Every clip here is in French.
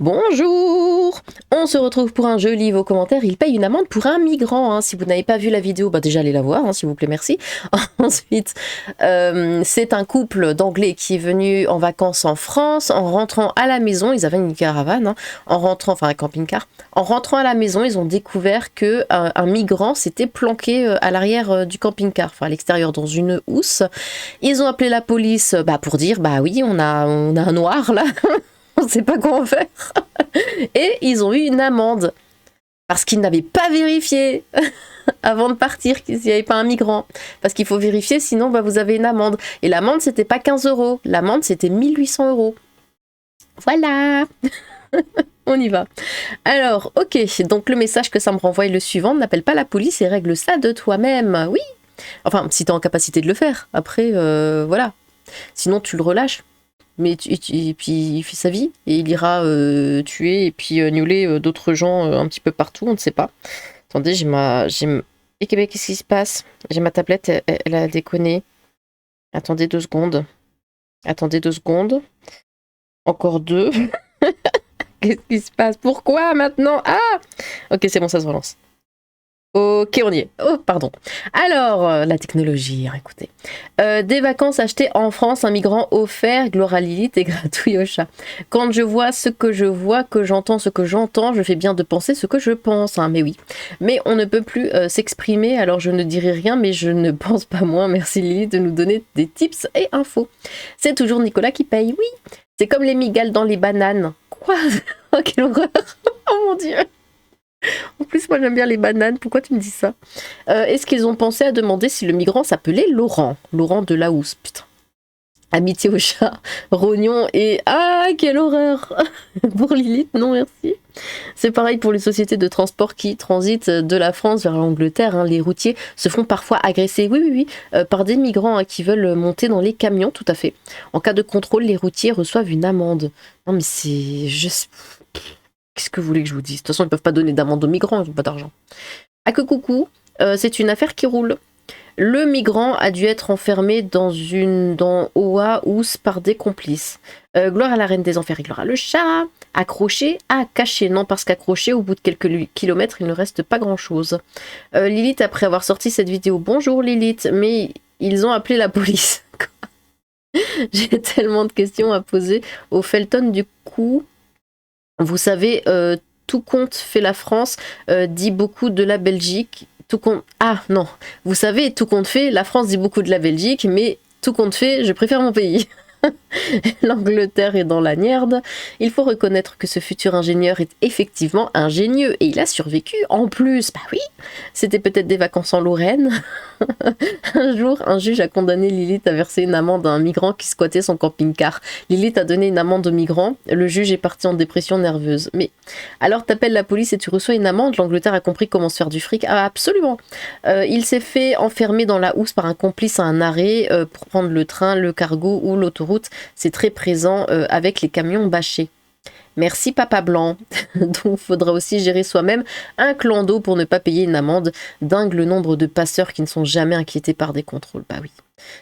Bonjour! On se retrouve pour un jeu, lis vos commentaires. Il paye une amende pour un migrant. Si vous n'avez pas vu la vidéo, bah déjà allez la voir, s'il vous plaît, merci. Ensuite, c'est un couple d'Anglais qui est venu en vacances en France. En rentrant à la maison, ils avaient une caravane, en rentrant, enfin un camping-car. En rentrant à la maison, ils ont découvert que un migrant s'était planqué à l'arrière du camping-car, enfin à l'extérieur dans une housse. Ils ont appelé la police pour dire, bah oui, on a un noir là. On ne sait pas quoi en faire. Et ils ont eu une amende. Parce qu'ils n'avaient pas vérifié avant de partir qu'il n'y avait pas un migrant. Parce qu'il faut vérifier, sinon vous avez une amende. Et l'amende, c'était pas 15 €. L'amende, c'était 1800 €. Voilà. On y va. Alors, ok. Donc le message que ça me renvoie est le suivant. N'appelle pas la police et règle ça de toi-même. Oui. Enfin, si tu es en capacité de le faire. Après, voilà. Sinon, tu le relâches. Mais et puis il fait sa vie et il ira tuer et puis gnoler d'autres gens un petit peu partout, on ne sait pas. Attendez, Et qu'est-ce qui se passe? J'ai ma tablette, elle a déconné. Attendez 2 secondes. Attendez 2 secondes. Encore 2. Qu'est-ce qui se passe? Pourquoi maintenant? Ah! Ok, c'est bon, ça se relance. Ok, on y est. Oh, pardon. Alors, la technologie, écoutez. Des vacances achetées en France, un migrant offert, gloire à Lilith et gratuit au chat. Quand je vois ce que je vois, que j'entends ce que j'entends, je fais bien de penser ce que je pense. Mais oui. Mais on ne peut plus s'exprimer, alors je ne dirai rien, mais je ne pense pas moins. Merci Lilith de nous donner des tips et infos. C'est toujours Nicolas qui paye, oui. C'est comme les migales dans les bananes. Quoi? Oh, quelle horreur! Oh mon Dieu! En plus, moi j'aime bien les bananes, pourquoi tu me dis ça? Est-ce qu'ils ont pensé à demander si le migrant s'appelait Laurent? Laurent de la Housse, putain. Amitié au chat, rognon et... Ah, quelle horreur! Pour Lilith, non merci. C'est pareil pour les sociétés de transport qui transitent de la France vers l'Angleterre. Les routiers se font parfois agresser, oui, par des migrants qui veulent monter dans les camions, tout à fait. En cas de contrôle, les routiers reçoivent une amende. Non mais c'est... Qu'est-ce que vous voulez que je vous dise? De toute façon, ils peuvent pas donner d'amende aux migrants, ils n'ont pas d'argent. Ah que coucou, c'est une affaire qui roule. Le migrant a dû être enfermé dans Oaous par des complices. Gloire à la reine des enfers et gloire à le chat. Accroché, caché. Non, parce qu'accroché, au bout de quelques kilomètres, il ne reste pas grand-chose. Lilith, après avoir sorti cette vidéo, bonjour Lilith, mais ils ont appelé la police. J'ai tellement de questions à poser au Felton du coup. Vous savez, tout compte fait la France, dit beaucoup de la Belgique. Tout compte... Ah non, vous savez, tout compte fait, la France dit beaucoup de la Belgique, mais tout compte fait, je préfère mon pays. L'Angleterre est dans la merde. Il faut reconnaître que ce futur ingénieur est effectivement ingénieux et il a survécu en plus. Bah oui, c'était peut-être des vacances en Lorraine. Un jour, un juge a condamné Lilith à verser une amende à un migrant qui squattait son camping-car. Lilith a donné une amende au migrant. Le juge est parti en dépression nerveuse. Mais alors t'appelles la police et tu reçois une amende. L'Angleterre a compris comment se faire du fric. Ah absolument. Il s'est fait enfermer dans la housse par un complice à un arrêt pour prendre le train, le cargo ou l'autoroute. C'est très présent avec les camions bâchés. Merci Papa Blanc. Donc faudra aussi gérer soi-même un clan d'eau pour ne pas payer une amende. Dingue le nombre de passeurs qui ne sont jamais inquiétés par des contrôles. Bah oui.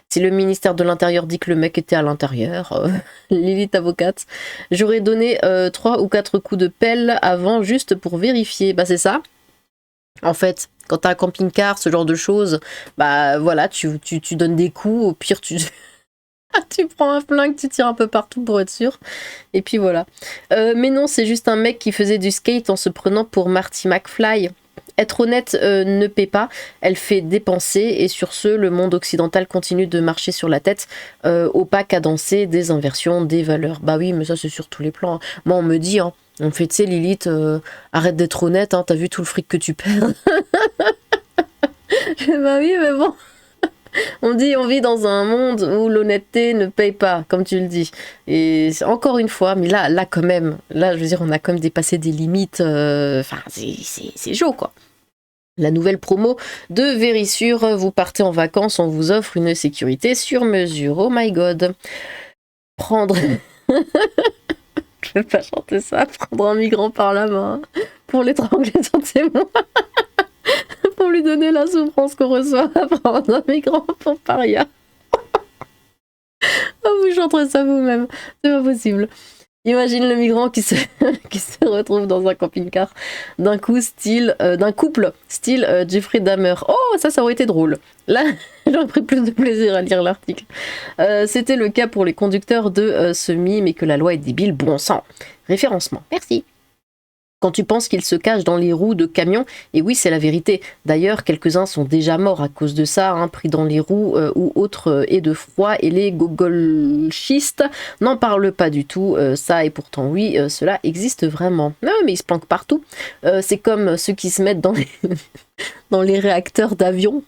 Si le ministère de l'Intérieur dit que le mec était à l'intérieur, Lilith avocate, j'aurais donné 3 ou 4 coups de pelle avant juste pour vérifier. Bah c'est ça. En fait, quand t'as un camping-car, ce genre de choses, bah voilà, tu donnes des coups, au pire tu... Tu prends un flingue, tu tires un peu partout pour être sûr. Et puis voilà. Mais non, c'est juste un mec qui faisait du skate en se prenant pour Marty McFly. Être honnête ne paie pas, elle fait dépenser. Et sur ce, le monde occidental continue de marcher sur la tête. Au pas cadencé, des inversions, des valeurs. Bah oui, mais ça c'est sur tous les plans. Moi on me dit, on fait, tu sais Lilith, arrête d'être honnête, t'as vu tout le fric que tu perds. Bah oui, mais bon... On dit on vit dans un monde où l'honnêteté ne paye pas, comme tu le dis. Et encore une fois, mais là quand même, là je veux dire, on a quand même dépassé des limites. Enfin, c'est chaud quoi. La nouvelle promo de Vérissure, vous partez en vacances, on vous offre une sécurité sur mesure. Oh my god. Prendre... Je vais pas chanter ça. Prendre un migrant par la main pour l'étrangler dans tes mains. Pour lui donner la souffrance qu'on reçoit à prendre un migrant pour paria. Oh, vous chanterez ça vous-même, c'est pas possible. Imagine le migrant qui se, qui se retrouve dans un camping-car d'un coup style d'un couple style Jeffrey Dahmer. Oh, ça aurait été drôle. Là, j'aurais pris plus de plaisir à lire l'article. C'était le cas pour les conducteurs de semi, mais que la loi est débile, bon sang. Référencement. Merci. Quand tu penses qu'ils se cachent dans les roues de camions, et oui, c'est la vérité. D'ailleurs, quelques-uns sont déjà morts à cause de ça, hein, pris dans les roues ou autres et de froid, et les gogolchistes n'en parlent pas du tout. Ça, et pourtant, oui, cela existe vraiment. Non, mais ils se planquent partout. C'est comme ceux qui se mettent dans les, dans les réacteurs d'avion.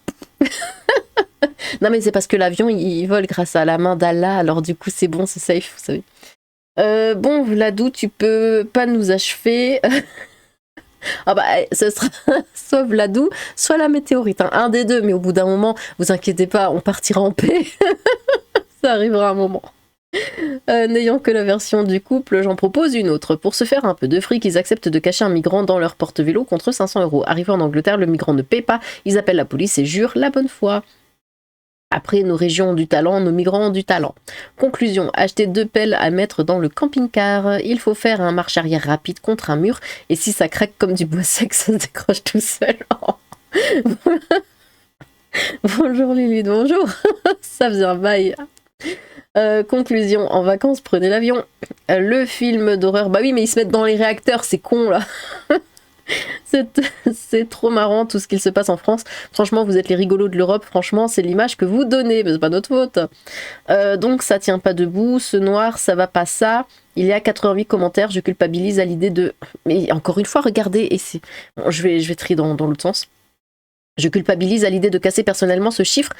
Non, mais c'est parce que l'avion, il vole grâce à la main d'Allah, alors du coup, c'est bon, c'est safe, vous savez. Bon, Vladou, tu peux pas nous achever. Ah bah, ce sera soit Vladou, soit la météorite. Hein. Un des deux, mais au bout d'un moment, vous inquiétez pas, on partira en paix. Ça arrivera un moment. N'ayant que la version du couple, j'en propose une autre. Pour se faire un peu de fric, ils acceptent de cacher un migrant dans leur porte-vélo contre 500 €. Arrivé en Angleterre, le migrant ne paie pas. Ils appellent la police et jurent la bonne foi. Après, nos régions ont du talent, nos migrants ont du talent. Conclusion, acheter 2 pelles à mettre dans le camping-car. Il faut faire un marche arrière rapide contre un mur, et si ça craque comme du bois sec, ça se décroche tout seul. Bonjour Lily, bonjour. Ça faisait un bail. Conclusion, en vacances, prenez l'avion. Le film d'horreur, bah oui, mais ils se mettent dans les réacteurs, c'est con là. C'est trop marrant tout ce qu'il se passe en France. Franchement, vous êtes les rigolos de l'Europe. Franchement, c'est l'image que vous donnez, mais c'est pas notre faute. Donc ça tient pas debout. Ce noir, ça va pas ça. Il y a 88 commentaires. Je culpabilise à l'idée de. Mais encore une fois, regardez. Et c'est. Bon, je vais trier dans l'autre sens. Je culpabilise à l'idée de casser personnellement ce chiffre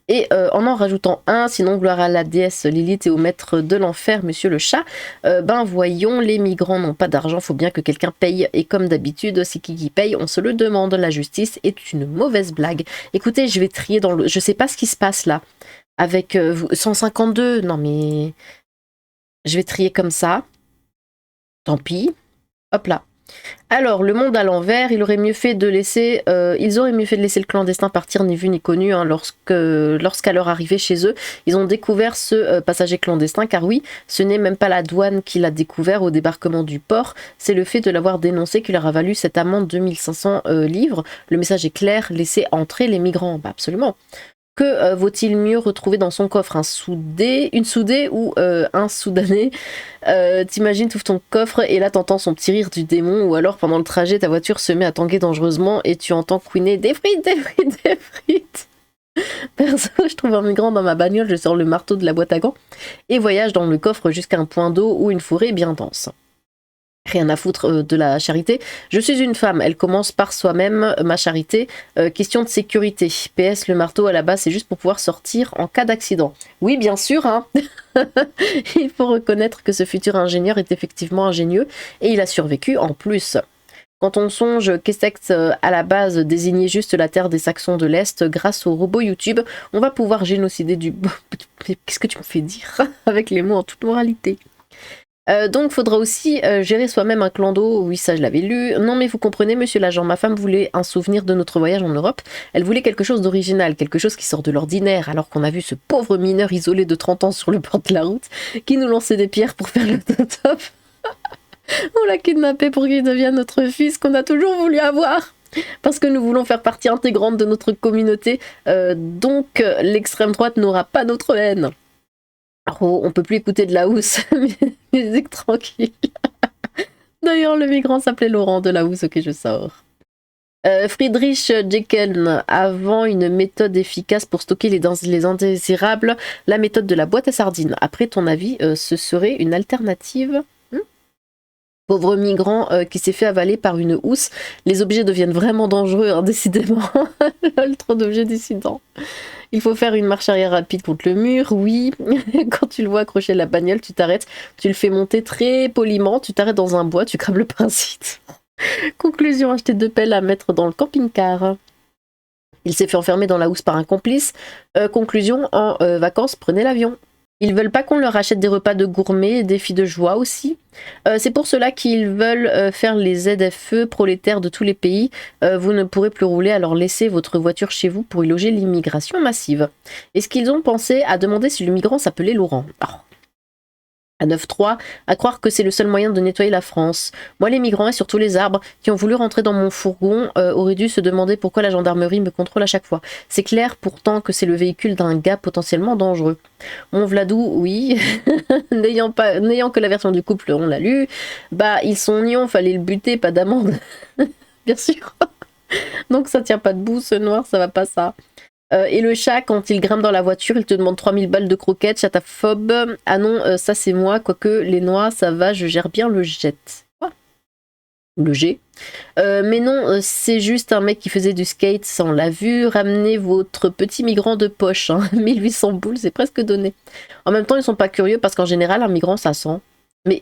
et en rajoutant un, sinon gloire à la déesse Lilith et au maître de l'enfer, monsieur le chat. Ben voyons, les migrants n'ont pas d'argent, faut bien que quelqu'un paye. Et comme d'habitude, c'est qui paye, on se le demande. La justice est une mauvaise blague. Écoutez, je vais trier dans le... Je sais pas ce qui se passe là. Avec 152, non mais... Je vais trier comme ça. Tant pis. Hop là. Alors, le monde à l'envers, ils auraient mieux fait de laisser le clandestin partir ni vu ni connu hein, lorsqu'à leur arrivée chez eux, ils ont découvert ce passager clandestin, car oui, ce n'est même pas la douane qui l'a découvert au débarquement du port, c'est le fait de l'avoir dénoncé qui leur a valu cette amende de 1500 livres. Le message est clair, laissez entrer les migrants. Bah absolument. Que vaut-il mieux retrouver dans son coffre une soudée ou un soudanais T'imagines, t'ouvres ton coffre et là t'entends son petit rire du démon, ou alors pendant le trajet ta voiture se met à tanguer dangereusement et tu entends couiner des frites, des frites, des frites. Perso, je trouve un migrant dans ma bagnole, je sors le marteau de la boîte à gants et voyage dans le coffre jusqu'à un point d'eau ou une forêt bien dense. Rien à foutre de la charité. Je suis une femme, elle commence par soi-même, ma charité. Question de sécurité. PS, le marteau à la base, c'est juste pour pouvoir sortir en cas d'accident. Oui, bien sûr, hein. Il faut reconnaître que ce futur ingénieur est effectivement ingénieux et il a survécu en plus. Quand on songe qu'Essex à la base désignait juste la terre des Saxons de l'Est, grâce au robot YouTube, on va pouvoir génocider du... Qu'est-ce que tu me fais dire avec les mots en toute moralité? Donc faudra aussi gérer soi-même un clan d'eau, oui ça je l'avais lu. Non mais vous comprenez monsieur l'agent, ma femme voulait un souvenir de notre voyage en Europe, elle voulait quelque chose d'original, quelque chose qui sort de l'ordinaire, alors qu'on a vu ce pauvre mineur isolé de 30 ans sur le bord de la route, qui nous lançait des pierres pour faire l'autostop. On l'a kidnappé pour qu'il devienne notre fils qu'on a toujours voulu avoir. Parce que nous voulons faire partie intégrante de notre communauté, donc l'extrême droite n'aura pas notre haine. Oh, on peut plus écouter de la housse, musique tranquille. D'ailleurs, le migrant s'appelait Laurent de la housse, ok, je sors. Friedrich Jekyll, avant une méthode efficace pour stocker les indésirables, la méthode de la boîte à sardines. Après, ton avis, ce serait une alternative? Pauvre migrant qui s'est fait avaler par une housse. Les objets deviennent vraiment dangereux, hein, décidément. Trop d'objets dissidents. Il faut faire une marche arrière rapide contre le mur, oui. Quand tu le vois accrocher la bagnole, tu t'arrêtes. Tu le fais monter très poliment. Tu t'arrêtes dans un bois, tu crames le parasite. Conclusion, acheter 2 pelles à mettre dans le camping-car. Il s'est fait enfermer dans la housse par un complice. Conclusion, en vacances, prenez l'avion. Ils veulent pas qu'on leur achète des repas de gourmet, des filles de joie aussi. C'est pour cela qu'ils veulent faire les ZFE prolétaires de tous les pays. Vous ne pourrez plus rouler, alors laissez votre voiture chez vous pour y loger l'immigration massive. Est-ce qu'ils ont pensé à demander si le migrant s'appelait Laurent? Oh. À 9.3, à croire que c'est le seul moyen de nettoyer la France. Moi, les migrants et surtout les arbres qui ont voulu rentrer dans mon fourgon auraient dû se demander pourquoi la gendarmerie me contrôle à chaque fois. C'est clair pourtant que c'est le véhicule d'un gars potentiellement dangereux. Mon Vladou, oui, n'ayant que la version du couple, on l'a lu. Bah, ils sont nions, fallait le buter, pas d'amende. Bien sûr. Donc ça tient pas debout, ce noir, ça va pas ça. Et le chat, quand il grimpe dans la voiture, il te demande 3000 balles de croquettes, chataphobe. Ah non, ça c'est moi, quoique les noix, ça va, je gère bien le jet. Quoi? Le G. Mais non, c'est juste un mec qui faisait du skate, ça on l'a vu. Ramenez votre petit migrant de poche, hein. 1800 boules, c'est presque donné. En même temps, ils sont pas curieux parce qu'en général, un migrant, ça sent. Mais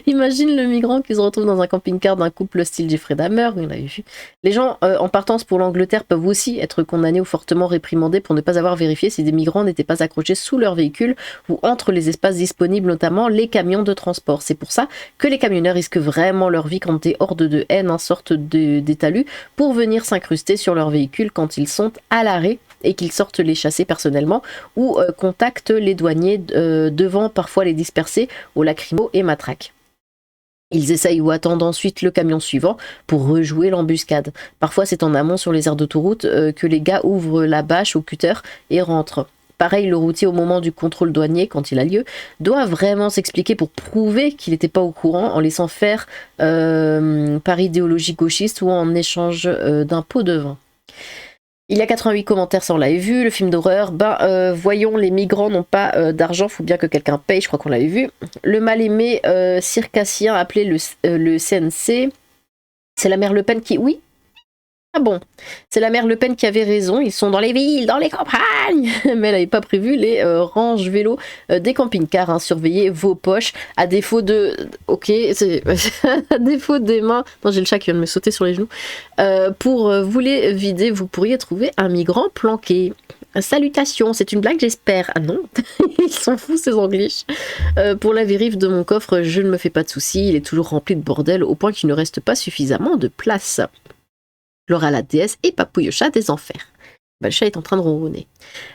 imagine le migrant qui se retrouve dans un camping-car d'un couple style Jeffrey Dahmer, on l'avait vu. Les gens en partance pour l'Angleterre peuvent aussi être condamnés ou fortement réprimandés pour ne pas avoir vérifié si des migrants n'étaient pas accrochés sous leur véhicule ou entre les espaces disponibles, notamment les camions de transport. C'est pour ça que les camionneurs risquent vraiment leur vie quand des hordes de haine sortent des talus pour venir s'incruster sur leur véhicule quand ils sont à l'arrêt et qu'ils sortent les chasser personnellement ou contactent les douaniers devant parfois les disperser au lacrymo et matraque. Ils essayent ou attendent ensuite le camion suivant pour rejouer l'embuscade. Parfois c'est en amont sur les aires d'autoroute que les gars ouvrent la bâche au cutter et rentrent. Pareil, le routier au moment du contrôle douanier, quand il a lieu, doit vraiment s'expliquer pour prouver qu'il n'était pas au courant en laissant faire par idéologie gauchiste ou en échange d'un pot de vin. Il y a 88 commentaires, ça on l'avait vu. Le film d'horreur, voyons, les migrants n'ont pas d'argent, faut bien que quelqu'un paye, je crois qu'on l'avait vu. Le mal-aimé circassien appelé le CNC. C'est la mère Le Pen qui... Oui. Ah bon, c'est la mère Le Pen qui avait raison, ils sont dans les villes, dans les campagnes. Mais elle n'avait pas prévu les ranges vélos des camping-cars, hein. Surveillez vos poches, à défaut de... Ok, c'est... à défaut des mains... Non, j'ai le chat qui vient de me sauter sur les genoux. Pour vous les vider, vous pourriez trouver un migrant planqué. Salutations, c'est une blague j'espère. Ah non, ils sont fous ces angliches. Pour la vérif de mon coffre, je ne me fais pas de soucis, il est toujours rempli de bordel au point qu'il ne reste pas suffisamment de place. Laura la déesse et Papouille chat des enfers. Bah, le chat est en train de ronronner.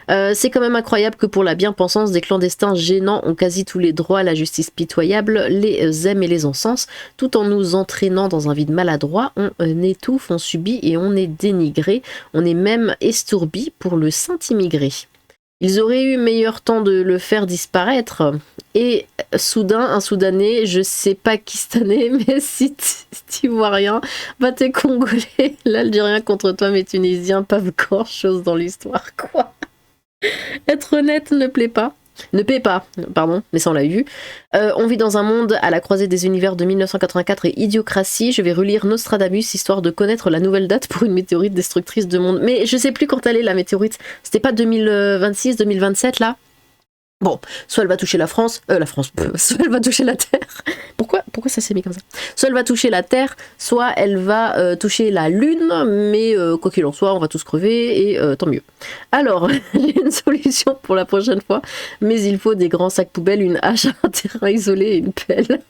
C'est quand même incroyable que pour la bien-pensance, des clandestins gênants ont quasi tous les droits à la justice pitoyable, les aiment et les encensent, tout en nous entraînant dans un vide maladroit, on étouffe, on subit et on est dénigré, on est même estourbi pour le saint immigré. Ils auraient eu meilleur temps de le faire disparaître. Et soudain, un Soudanais, je sais pas kistanais, mais si tu vois rien, bah t'es Congolais. L'Algérien contre toi, mais Tunisien, pas grand chose dans l'histoire, quoi. Être honnête ne plaît pas. Ne paie pas, pardon, mais ça on l'a vu. On vit dans un monde à la croisée des univers de 1984 et Idiocratie. Je vais relire Nostradamus histoire de connaître la nouvelle date pour une météorite destructrice de monde. Mais je sais plus quand elle est la météorite. C'était pas 2026, 2027 là? Bon, soit elle va toucher la France, soit elle va toucher la Terre. Pourquoi ça s'est mis comme ça? Soit elle va toucher la Terre, soit elle va toucher la Lune, mais quoi qu'il en soit, on va tous crever et tant mieux. Alors, j'ai une solution pour la prochaine fois, mais il faut des grands sacs poubelles, une hache, un terrain isolé et une pelle.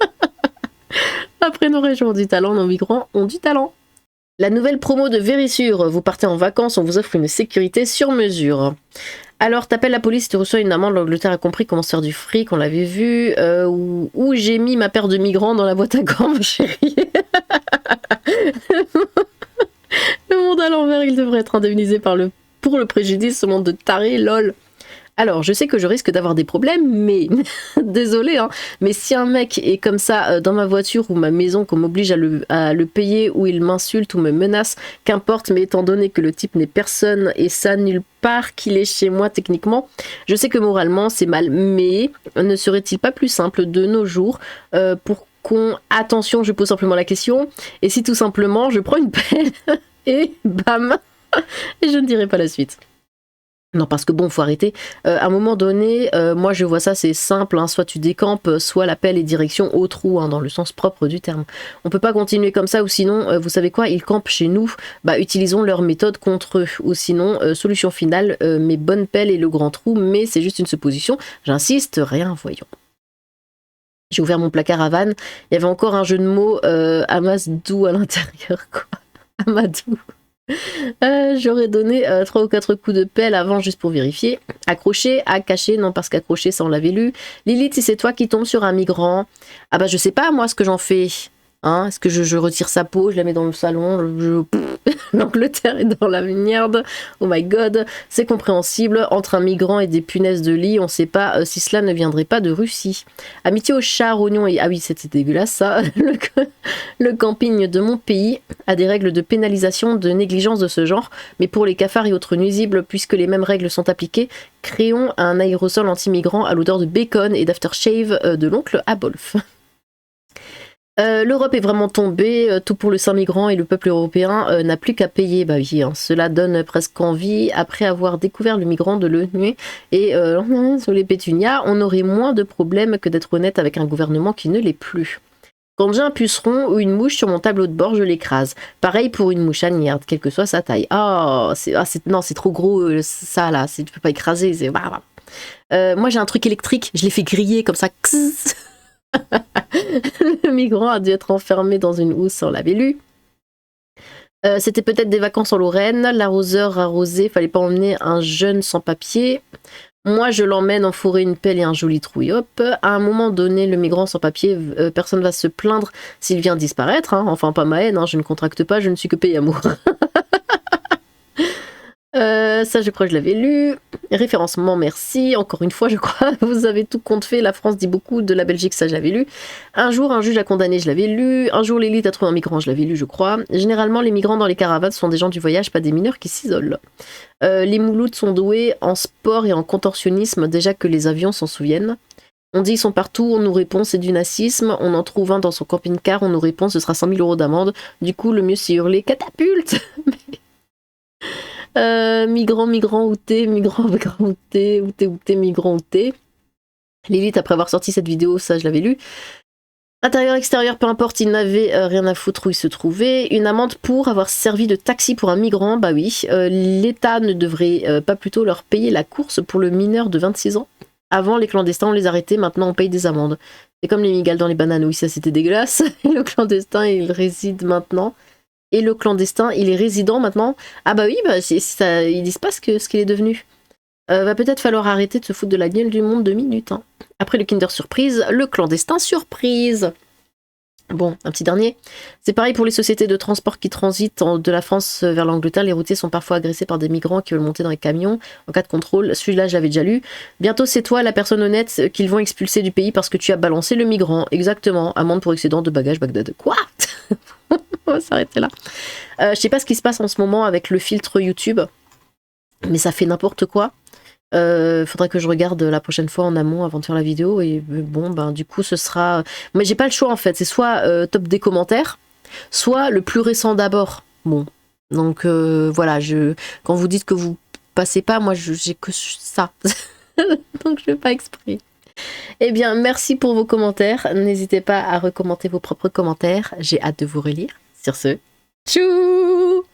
Après nos régions du talent, nos migrants ont du talent. La nouvelle promo de Vérissure, vous partez en vacances, on vous offre une sécurité sur mesure. Alors, t'appelles la police, tu reçois une amende, l'Angleterre a compris comment se faire du fric, on l'avait vu, où j'ai mis ma paire de migrants dans la boîte à gants, mon chéri. Le monde à l'envers, il devrait être indemnisé pour le préjudice, ce monde de taré, lol. Alors, je sais que je risque d'avoir des problèmes, mais désolé, hein, mais si un mec est comme ça dans ma voiture ou ma maison, qu'on m'oblige à le payer, ou il m'insulte ou me menace, qu'importe, mais étant donné que le type n'est personne et ça nulle part qu'il est chez moi techniquement, je sais que moralement c'est mal, mais ne serait-il pas plus simple de nos jours pour qu'on... Attention, je pose simplement la question, et si tout simplement je prends une pelle et bam, et je ne dirai pas la suite. Non, parce que bon, faut arrêter. À un moment donné, moi je vois ça, c'est simple, hein, soit tu décampes, soit l'appel est direction au trou, hein, dans le sens propre du terme. On peut pas continuer comme ça, ou sinon, vous savez quoi, ils campent chez nous, bah utilisons leur méthode contre eux. Ou sinon, solution finale, mes bonnes pelles et le grand trou, mais c'est juste une supposition, j'insiste, rien, voyons. J'ai ouvert mon placard à Vannes, il y avait encore un jeu de mots, Amasdou à l'intérieur, quoi. Amadou. J'aurais donné 3 ou 4 coups de pelle avant juste pour vérifier. Accrocher, à cacher, non parce qu'accrocher ça on l'avait lu. Lilith, si c'est toi qui tombes sur un migrant, ah bah je sais pas moi ce que j'en fais. Hein, est-ce que je retire sa peau, je la mets dans le salon, l'Angleterre est dans la merde, oh my god, c'est compréhensible, entre un migrant et des punaises de lit, on sait pas si cela ne viendrait pas de Russie. Amitié aux chats, oignons et... Ah oui, c'était dégueulasse ça, le camping de mon pays a des règles de pénalisation de négligence de ce genre, mais pour les cafards et autres nuisibles, puisque les mêmes règles sont appliquées, créons un aérosol anti-migrant à l'odeur de bacon et d'aftershave de l'oncle Adolphe. L'Europe est vraiment tombée, tout pour le Saint migrant et le peuple européen n'a plus qu'à payer. Bah oui, hein, cela donne presque envie, après avoir découvert le migrant de l'ONU et sur les pétunias, on aurait moins de problèmes que d'être honnête avec un gouvernement qui ne l'est plus. Quand j'ai un puceron ou une mouche sur mon tableau de bord, je l'écrase. Pareil pour une mouche anière, quelle que soit sa taille. Non, c'est trop gros, ça là, tu peux pas écraser. Moi j'ai un truc électrique, je l'ai fait griller comme ça. Le migrant a dû être enfermé dans une housse, on l'avait lu. C'était peut-être des vacances en Lorraine, l'arroseur arrosé, fallait pas emmener un jeune sans papier. Moi je l'emmène en forêt une pelle et un joli trouille, hop. À un moment donné, le migrant sans papier, personne va se plaindre s'il vient disparaître, hein. Enfin pas ma haine, hein. Je ne contracte pas, je ne suis que paye amour. Ça je crois que je l'avais lu. Référencement, merci. Encore une fois, je crois, vous avez tout compte fait. La France dit beaucoup, de la Belgique, ça je l'avais lu. Un jour, un juge a condamné, je l'avais lu. Un jour, l'élite a trouvé un migrant, je l'avais lu, je crois. Généralement, les migrants dans les caravanes sont des gens du voyage, pas des mineurs qui s'isolent. Les mouloutes sont doués en sport et en contorsionnisme, déjà que les avions s'en souviennent. On dit ils sont partout, on nous répond c'est du nazisme. On en trouve un dans son camping-car, on nous répond ce sera 100 000 € d'amende. Du coup, le mieux c'est hurler catapulte. Migrant, outé, migrant, outé. Lilith, après avoir sorti cette vidéo, ça je l'avais lu. Intérieur, extérieur, peu importe, il n'avait rien à foutre où il se trouvait. Une amende pour avoir servi de taxi pour un migrant, bah oui. L'État ne devrait pas plutôt leur payer la course pour le mineur de 26 ans. Avant, les clandestins, on les arrêtait, maintenant on paye des amendes. C'est comme les migales dans les bananes, oui, ça c'était dégueulasse. Le clandestin, il réside maintenant. Et le clandestin, il est résident maintenant. Ah bah oui, ils disent pas ce qu'il est devenu. Va peut-être falloir arrêter de se foutre de la gueule du monde 2 minutes. Hein. Après le Kinder Surprise, le clandestin surprise. Bon, un petit dernier. C'est pareil pour les sociétés de transport qui transitent de la France vers l'Angleterre. Les routiers sont parfois agressés par des migrants qui veulent monter dans les camions en cas de contrôle. Celui-là, je l'avais déjà lu. Bientôt, c'est toi, la personne honnête, qu'ils vont expulser du pays parce que tu as balancé le migrant. Exactement. Amende pour excédent de bagages Bagdad. Quoi? On va s'arrêter là. Je sais pas ce qui se passe en ce moment avec le filtre YouTube, mais ça fait n'importe quoi. Faudrait que je regarde la prochaine fois en amont avant de faire la vidéo. Et bon, ben du coup, ce sera. Mais j'ai pas le choix en fait. C'est soit top des commentaires, soit le plus récent d'abord. Bon, donc voilà. Quand vous dites que vous passez pas, moi j'ai que ça. Donc je fais pas exprès. Eh bien, merci pour vos commentaires. N'hésitez pas à recommenter vos propres commentaires. J'ai hâte de vous relire. Sur ce, tchou!